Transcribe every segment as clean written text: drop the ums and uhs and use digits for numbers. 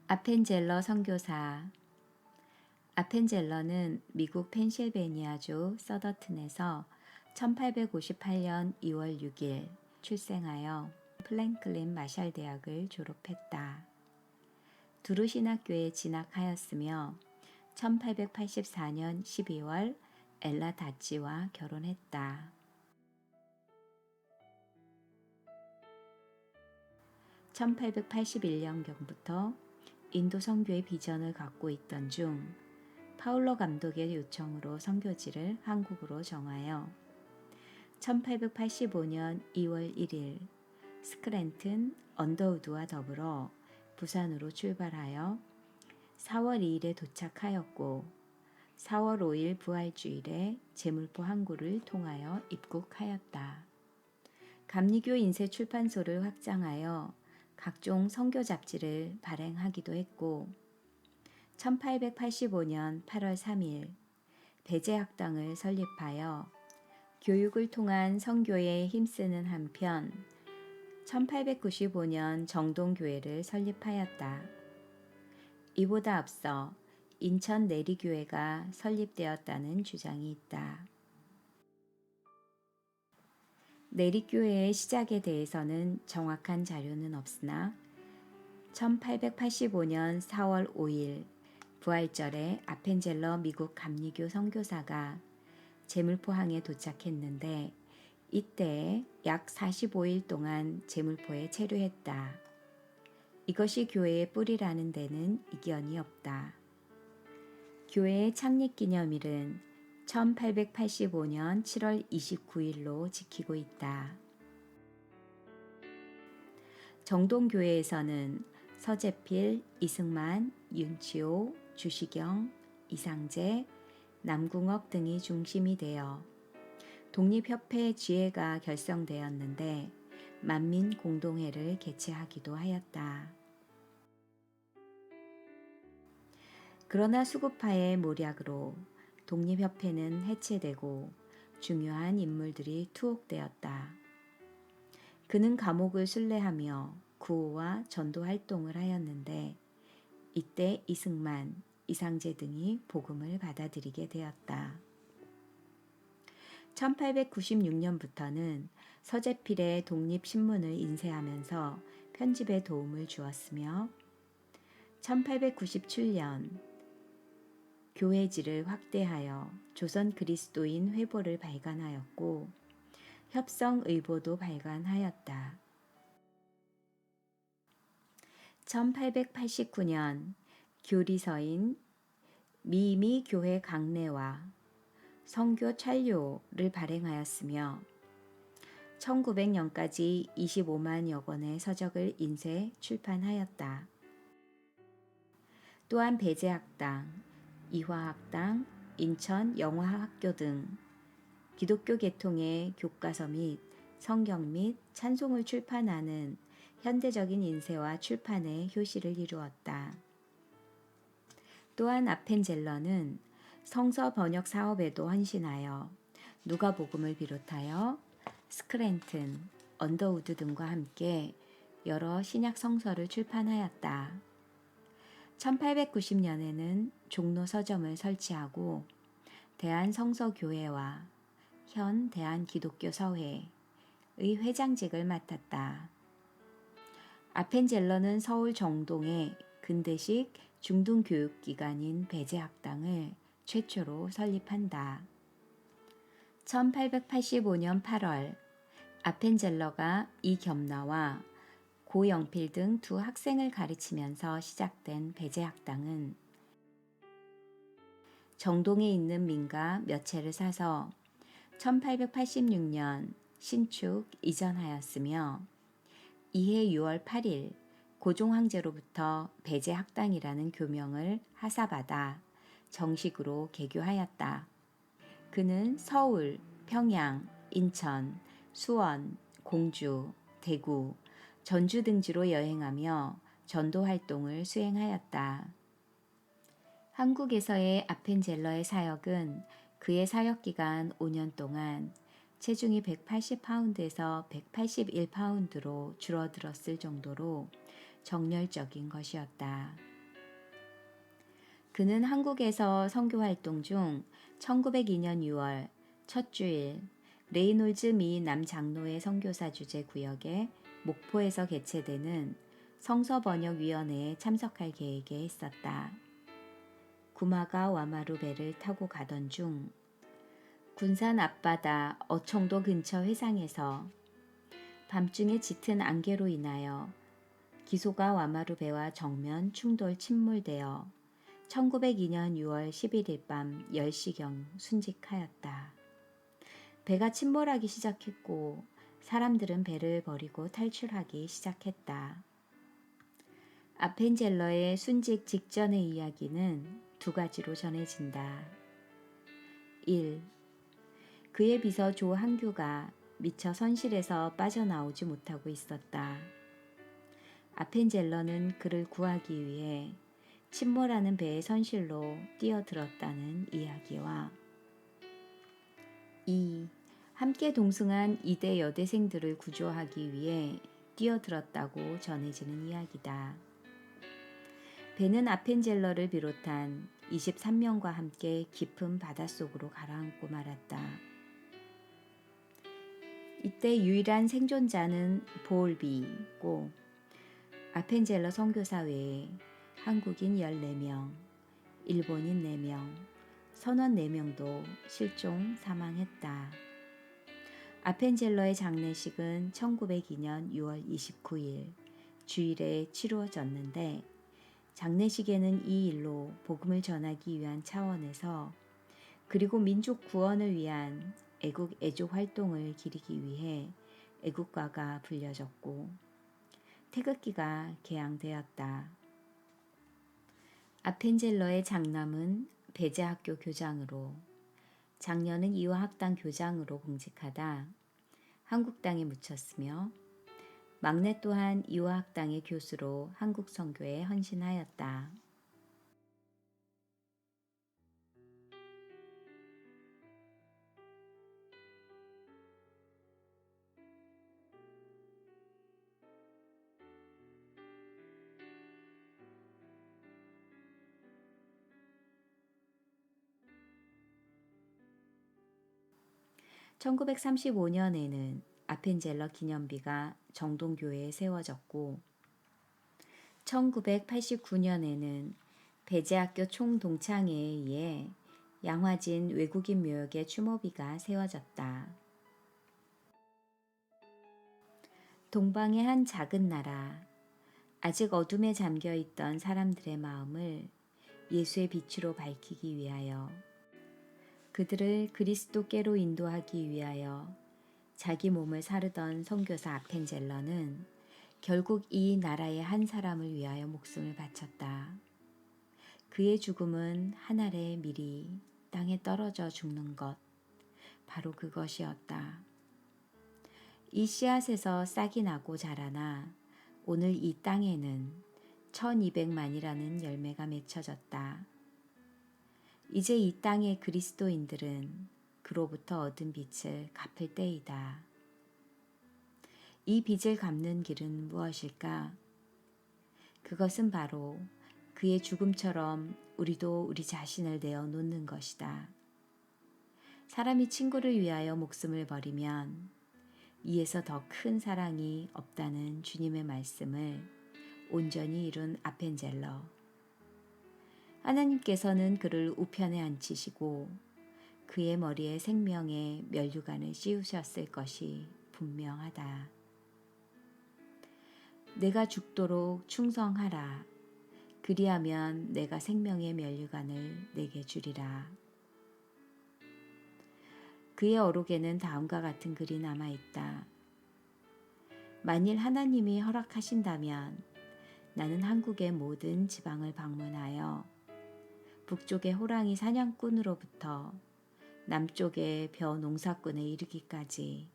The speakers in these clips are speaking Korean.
아펜젤러 선교사. 아펜젤러는 미국 펜실베니아주 서더튼에서 1858년 2월 6일 출생하여 플랭클린 마샬 대학을 졸업했다. 두루 신학교에 진학하였으며 1884년 12월 엘라 다치와 결혼했다. 1881년경부터 인도 선교의 비전을 갖고 있던 중 파울로 감독의 요청으로 선교지를 한국으로 정하여 1885년 2월 1일 스크랜튼 언더우드와 더불어 부산으로 출발하여 4월 2일에 도착하였고 4월 5일 부활주일에 제물포 항구를 통하여 입국하였다. 감리교 인쇄 출판소를 확장하여 각종 선교 잡지를 발행하기도 했고 1885년 8월 3일 배제학당을 설립하여 교육을 통한 선교에 힘쓰는 한편 1895년 정동교회를 설립하였다. 이보다 앞서 인천 내리교회가 설립되었다는 주장이 있다. 내리교회의 시작에 대해서는 정확한 자료는 없으나 1885년 4월 5일 부활절에 아펜젤러 미국 감리교 선교사가 제물포항에 도착했는데 이때 약 45일 동안 제물포에 체류했다. 이것이 교회의 뿌리라는 데는 이견이 없다. 교회의 창립기념일은 1885년 7월 29일로 지키고 있다. 정동교회에서는 서재필, 이승만, 윤치호, 주시경, 이상재, 남궁옥 등이 중심이 되어 독립협회 지회가 결성되었는데 만민공동회를 개최하기도 하였다. 그러나 수구파의 모략으로 독립협회는 해체되고 중요한 인물들이 투옥되었다. 그는 감옥을 순례하며 구호와 전도 활동을 하였는데 이때 이승만, 이상재 등이 복음을 받아들이게 되었다. 1896년부터는 서재필의 독립신문을 인쇄하면서 편집에 도움을 주었으며 1897년 교회지를 확대하여 조선 그리스도인 회보를 발간하였고 협성의보도 발간하였다. 1889년 교리서인 미미교회 강례와 선교 찰료를 발행하였으며 1900년까지 25만여 권의 서적을 인쇄 출판하였다. 또한 배제학당, 이화학당, 인천 영화학교 등 기독교 계통의 교과서 및 성경 및 찬송을 출판하는 현대적인 인쇄와 출판의 효시를 이루었다. 또한 아펜젤러는 성서 번역 사업에도 헌신하여 누가복음을 비롯하여 스크랜튼, 언더우드 등과 함께 여러 신약 성서를 출판하였다. 1890년에는 종로 서점을 설치하고 대한성서교회와 현 대한기독교서회의 회장직을 맡았다. 아펜젤러는 서울 정동의 근대식 중등교육기관인 배제학당을 최초로 설립한다. 1885년 8월 아펜젤러가 이겸나와 고영필 등 두 학생을 가르치면서 시작된 배제학당은 정동에 있는 민가 몇 채를 사서 1886년 신축 이전하였으며 이해 6월 8일 고종 황제로부터 배제학당이라는 교명을 하사받아 정식으로 개교하였다. 그는 서울, 평양, 인천, 수원, 공주, 대구, 전주 등지로 여행하며 전도 활동을 수행하였다. 한국에서의 아펜젤러의 사역은 그의 사역 기간 5년 동안 체중이 180파운드에서 181파운드로 줄어들었을 정도로 정열적인 것이었다. 그는 한국에서 선교 활동 중 1902년 6월 첫 주일 레이놀즈 미 남장로회 선교사 주재 구역에 목포에서 개최되는 성서번역위원회에 참석할 계획에 있었다. 구마가 와마루 배를 타고 가던 중 군산 앞바다 어청도 근처 회상에서 밤중에 짙은 안개로 인하여 기소가 와마루 배와 정면 충돌 침몰되어 1902년 6월 11일 밤 10시경 순직하였다. 배가 침몰하기 시작했고 사람들은 배를 버리고 탈출하기 시작했다. 아펜젤러의 순직 직전의 이야기는 두 가지로 전해진다. 1. 그의 비서 조한규가 미처 선실에서 빠져나오지 못하고 있었다. 아펜젤러는 그를 구하기 위해 침몰하는 배의 선실로 뛰어들었다는 이야기와 2. 함께 동승한 이대 여대생들을 구조하기 위해 뛰어들었다고 전해지는 이야기다. 배는 아펜젤러를 비롯한 23명과 함께 깊은 바닷속으로 가라앉고 말았다. 이때 유일한 생존자는 보울비고 아펜젤러 선교사 외에 한국인 14명, 일본인 4명, 선원 4명도 실종 사망했다. 아펜젤러의 장례식은 1902년 6월 29일 주일에 치루어졌는데 장례식에는 이 일로 복음을 전하기 위한 차원에서 그리고 민족 구원을 위한 애국 애조 활동을 기리기 위해 애국가가 불려졌고 태극기가 개양되었다. 아펜젤러의 장남은 배제학교 교장으로 장녀는 이화학당 교장으로 공직하다 한국 땅에 묻혔으며 막내 또한 이화학당의 교수로 한국 선교에 헌신하였다. (1935년에는) 아펜젤러 기념비가 정동교회에 세워졌고 1989년에는 배제학교 총동창회에 의해 양화진 외국인 묘역의 추모비가 세워졌다. 동방의 한 작은 나라, 아직 어둠에 잠겨있던 사람들의 마음을 예수의 빛으로 밝히기 위하여 그들을 그리스도께로 인도하기 위하여 자기 몸을 사르던 선교사 아펜젤러는 결국 이 나라의 한 사람을 위하여 목숨을 바쳤다. 그의 죽음은 한 알의 밀이 땅에 떨어져 죽는 것, 바로 그것이었다. 이 씨앗에서 싹이 나고 자라나 오늘 이 땅에는 1200만이라는 열매가 맺혀졌다. 이제 이 땅의 그리스도인들은 그로부터 얻은 빚을 갚을 때이다. 이 빚을 갚는 길은 무엇일까? 그것은 바로 그의 죽음처럼 우리도 우리 자신을 내어 놓는 것이다. 사람이 친구를 위하여 목숨을 버리면 이에서 더 큰 사랑이 없다는 주님의 말씀을 온전히 이룬 아펜젤러. 하나님께서는 그를 우편에 앉히시고 그의 머리에 생명의 면류관을 씌우셨을 것이 분명하다. 내가 죽도록 충성하라. 그리하면 내가 생명의 면류관을 내게 주리라. 그의 어록에는 다음과 같은 글이 남아있다. 만일 하나님이 허락하신다면 나는 한국의 모든 지방을 방문하여 북쪽의 호랑이 사냥꾼으로부터 남쪽의 벼 농사꾼에 이르기까지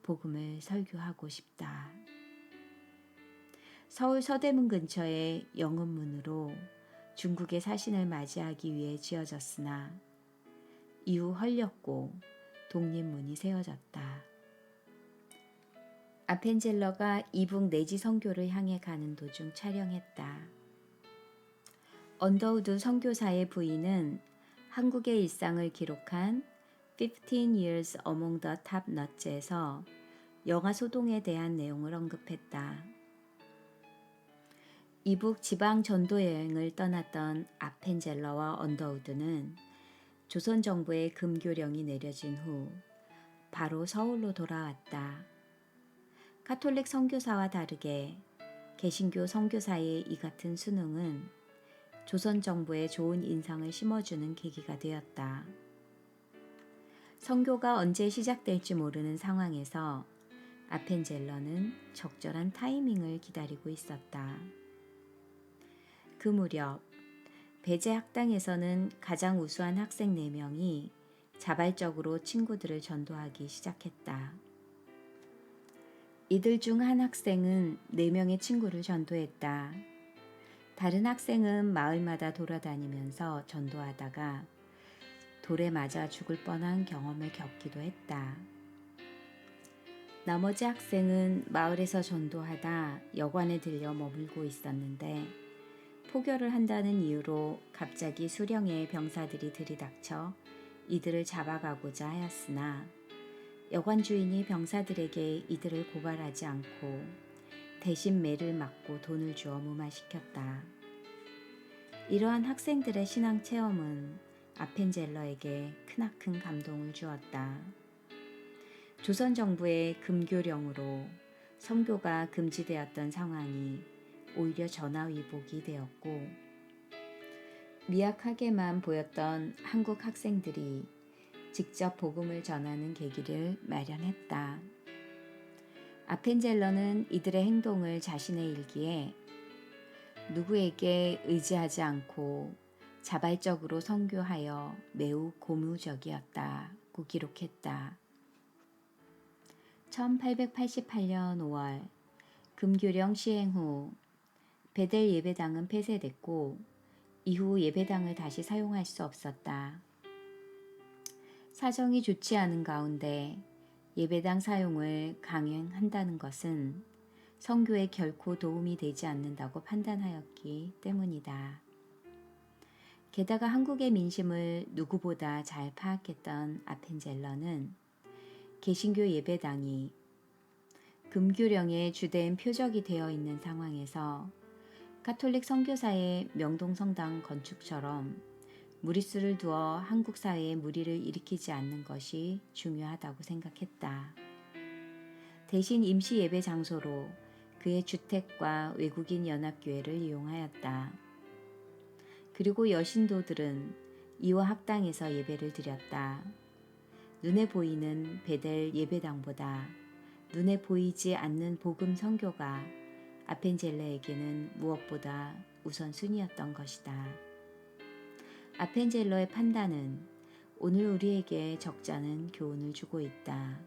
복음을 설교하고 싶다. 서울 서대문 근처의 영흥문으로 중국의 사신을 맞이하기 위해 지어졌으나 이후 헐렸고 독립문이 세워졌다. 아펜젤러가 이북 내지 선교를 향해 가는 도중 촬영했다. 언더우드 선교사의 부인은 한국의 일상을 기록한 15 Years Among the Top Nuts에서 영아 소동에 대한 내용을 언급했다. 이북 지방 전도 여행을 떠났던 아펜젤러와 언더우드는 조선 정부의 금교령이 내려진 후 바로 서울로 돌아왔다. 가톨릭 선교사와 다르게 개신교 선교사의 이 같은 수능은 조선 정부에 좋은 인상을 심어주는 계기가 되었다. 선교가 언제 시작될지 모르는 상황에서 아펜젤러는 적절한 타이밍을 기다리고 있었다. 그 무렵 배제 학당에서는 가장 우수한 학생 4명이 자발적으로 친구들을 전도하기 시작했다. 이들 중 한 학생은 4명의 친구를 전도했다. 다른 학생은 마을마다 돌아다니면서 전도하다가 돌에 맞아 죽을 뻔한 경험을 겪기도 했다. 나머지 학생은 마을에서 전도하다 여관에 들려 머물고 있었는데 포교를 한다는 이유로 갑자기 수령의 병사들이 들이닥쳐 이들을 잡아가고자 하였으나 여관 주인이 병사들에게 이들을 고발하지 않고 대신 매를 맞고 돈을 주어 무마시켰다. 이러한 학생들의 신앙 체험은 아펜젤러에게 크나큰 감동을 주었다. 조선 정부의 금교령으로 선교가 금지되었던 상황이 오히려 전화위복이 되었고 미약하게만 보였던 한국 학생들이 직접 복음을 전하는 계기를 마련했다. 아펜젤러는 이들의 행동을 자신의 일기에 누구에게 의지하지 않고 자발적으로 선교하여 매우 고무적이었다고 기록했다. 1888년 5월 금교령 시행 후 베델 예배당은 폐쇄됐고 이후 예배당을 다시 사용할 수 없었다. 사정이 좋지 않은 가운데 예배당 사용을 강행한다는 것은 선교에 결코 도움이 되지 않는다고 판단하였기 때문이다. 게다가 한국의 민심을 누구보다 잘 파악했던 아펜젤러는 개신교 예배당이 금교령의 주된 표적이 되어 있는 상황에서 가톨릭 선교사의 명동성당 건축처럼 무리수를 두어 한국 사회에 무리를 일으키지 않는 것이 중요하다고 생각했다. 대신 임시 예배 장소로 그의 주택과 외국인 연합교회를 이용하였다. 그리고 여신도들은 이화 학당에서 예배를 드렸다. 눈에 보이는 베델 예배당보다 눈에 보이지 않는 복음 선교가 아펜젤러에게는 무엇보다 우선순위였던 것이다. 아펜젤러의 판단은 오늘 우리에게 적잖은 교훈을 주고 있다.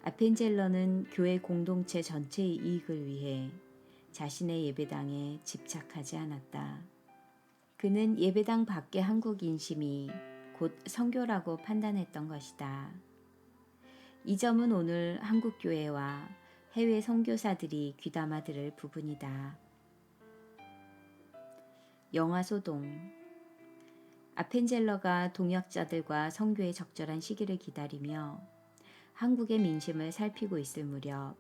아펜젤러는 교회 공동체 전체의 이익을 위해 자신의 예배당에 집착하지 않았다. 그는 예배당 밖의 한국 인심이 곧 선교라고 판단했던 것이다. 이 점은 오늘 한국 교회와 해외 선교사들이 귀담아 들을 부분이다. 영아 소동. 아펜젤러가 동역자들과 선교의 적절한 시기를 기다리며 한국의 민심을 살피고 있을 무렵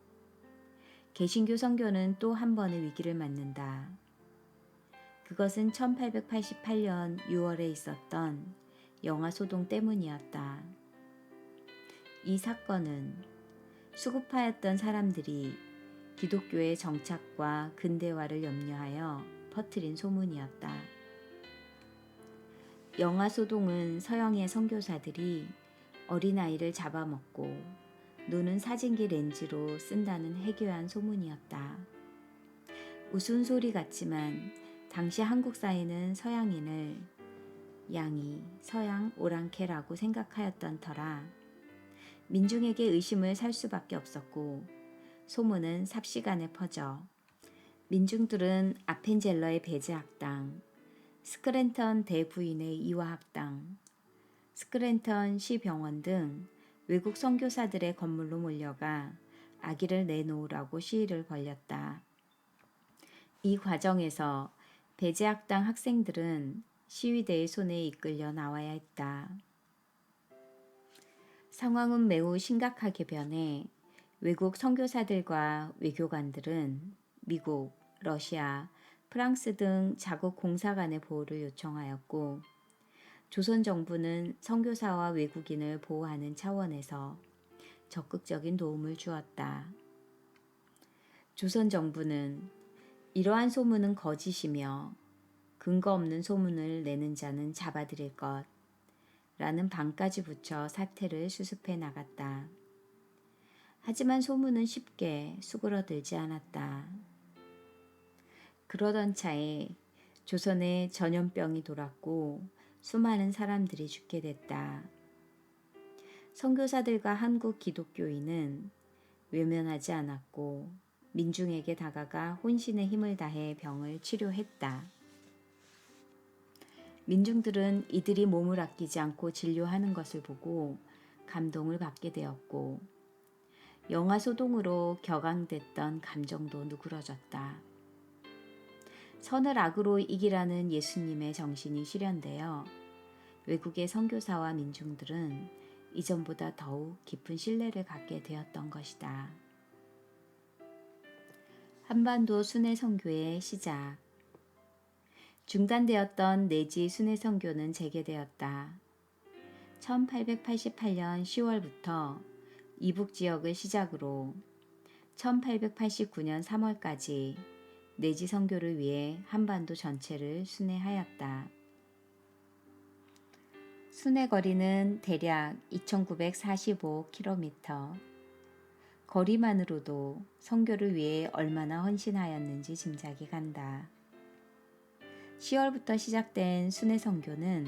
개신교 선교는 또 한 번의 위기를 맞는다. 그것은 1888년 6월에 있었던 영아 소동 때문이었다. 이 사건은 수급하였던 사람들이 기독교의 정착과 근대화를 염려하여 퍼뜨린 소문이었다. 영아 소동은 서양의 선교사들이 어린아이를 잡아먹고 노는 사진기 렌즈로 쓴다는 해괴한 소문이었다. 웃음소리 같지만 당시 한국 사회는 서양인을 양이 서양 오랑캐라고 생각하였던 터라 민중에게 의심을 살 수밖에 없었고 소문은 삽시간에 퍼져 민중들은 아펜젤러의 배제학당, 스크랜턴 대부인의 이화학당, 스크랜턴 시병원 등 외국 선교사들의 건물로 몰려가 아기를 내놓으라고 시위를 벌였다. 이 과정에서 배제학당 학생들은 시위대의 손에 이끌려 나와야 했다. 상황은 매우 심각하게 변해 외국 선교사들과 외교관들은 미국, 러시아, 프랑스 등 자국 공사관의 보호를 요청하였고, 조선 정부는 선교사와 외국인을 보호하는 차원에서 적극적인 도움을 주었다. 조선 정부는 이러한 소문은 거짓이며 근거 없는 소문을 내는 자는 잡아들일 것 라는 방까지 붙여 사태를 수습해 나갔다. 하지만 소문은 쉽게 수그러들지 않았다. 그러던 차에 조선에 전염병이 돌았고 수많은 사람들이 죽게 됐다. 선교사들과 한국 기독교인은 외면하지 않았고 민중에게 다가가 혼신의 힘을 다해 병을 치료했다. 민중들은 이들이 몸을 아끼지 않고 진료하는 것을 보고 감동을 받게 되었고, 영화 소동으로 격앙됐던 감정도 누그러졌다. 선을 악으로 이기라는 예수님의 정신이 실현되어 외국의 선교사와 민중들은 이전보다 더욱 깊은 신뢰를 갖게 되었던 것이다. 한반도 순회 선교의 시작. 중단되었던 내지 순회 선교는 재개되었다. 1888년 10월부터 이북 지역을 시작으로 1889년 3월까지 내지 선교를 위해 한반도 전체를 순회하였다. 순회 거리는 대략 2,945km. 거리만으로도 선교를 위해 얼마나 헌신하였는지 짐작이 간다. 10월부터 시작된 순회 선교는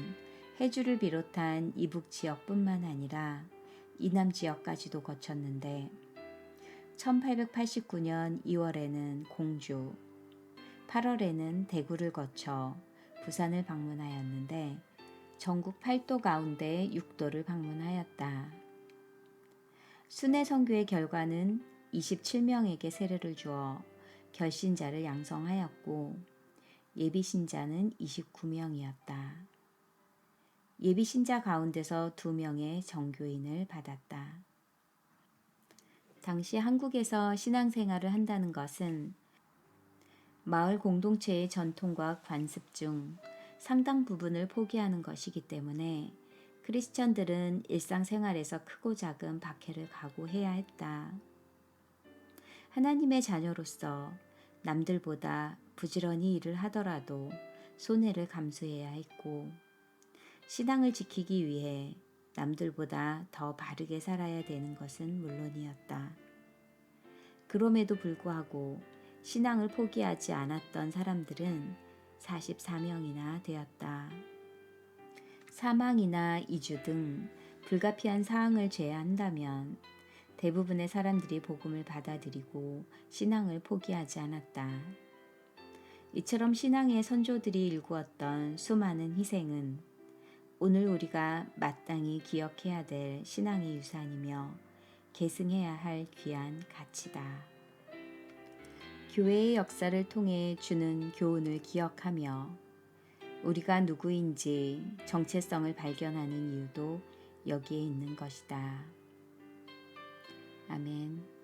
해주를 비롯한 이북 지역뿐만 아니라 이남 지역까지도 거쳤는데 1889년 2월에는 공주, 8월에는 대구를 거쳐 부산을 방문하였는데 전국 8도 가운데 6도를 방문하였다. 순회 선교의 결과는 27명에게 세례를 주어 결신자를 양성하였고 예비신자는 29명이었다. 예비신자 가운데서 2명의 정교인을 받았다. 당시 한국에서 신앙생활을 한다는 것은 마을 공동체의 전통과 관습 중 상당 부분을 포기하는 것이기 때문에 크리스천들은 일상생활에서 크고 작은 박해를 각오해야 했다. 하나님의 자녀로서 남들보다 부지런히 일을 하더라도 손해를 감수해야 했고, 신앙을 지키기 위해 남들보다 더 바르게 살아야 되는 것은 물론이었다. 그럼에도 불구하고 신앙을 포기하지 않았던 사람들은 44명이나 되었다. 사망이나 이주 등 불가피한 사항을 제외한다면 대부분의 사람들이 복음을 받아들이고 신앙을 포기하지 않았다. 이처럼 신앙의 선조들이 일구었던 수많은 희생은 오늘 우리가 마땅히 기억해야 될 신앙의 유산이며 계승해야 할 귀한 가치다. 교회의 역사를 통해 주는 교훈을 기억하며 우리가 누구인지 정체성을 발견하는 이유도 여기에 있는 것이다. 아멘.